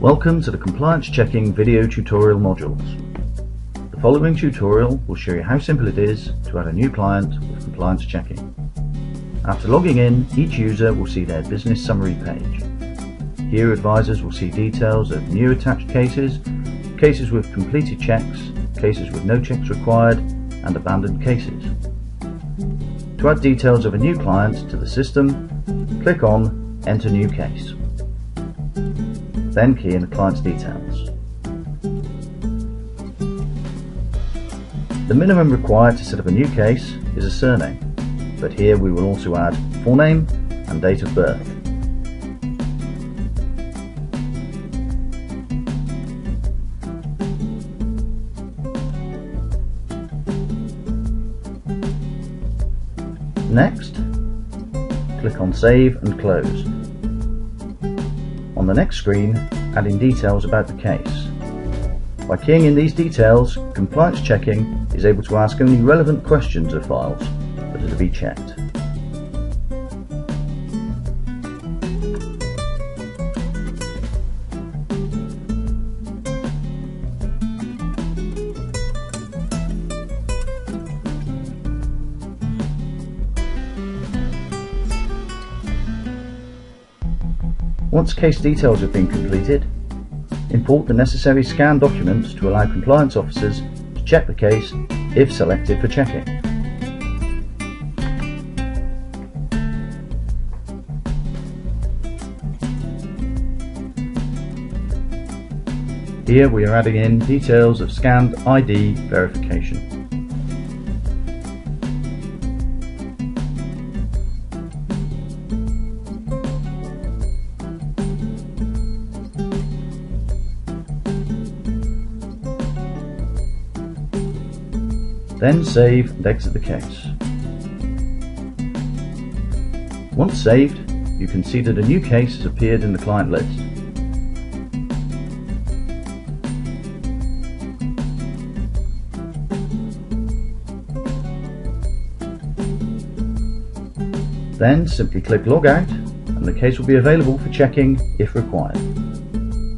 Welcome to the Compliance Checking video tutorial modules. The following tutorial will show you how simple it is to add a new client with compliance checking. After logging in, each user will see their business summary page. Here advisors will see details of new attached cases, cases with completed checks, cases with no checks required, and abandoned cases. To add details of a new client to the system, click on Enter New Case. Then key in the client's details. The minimum required to set up a new case is a surname, but here we will also add full name and date of birth. Next, click on Save and Close. On the next screen, add in details about the case. By keying in these details, compliance checking is able to ask only relevant questions of files that are to be checked. Once case details have been completed, import the necessary scanned documents to allow compliance officers to check the case if selected for checking. Here we are adding in details of scanned ID verification. Then save and exit the case. Once saved, you can see that a new case has appeared in the client list. Then simply click Log Out and the case will be available for checking if required.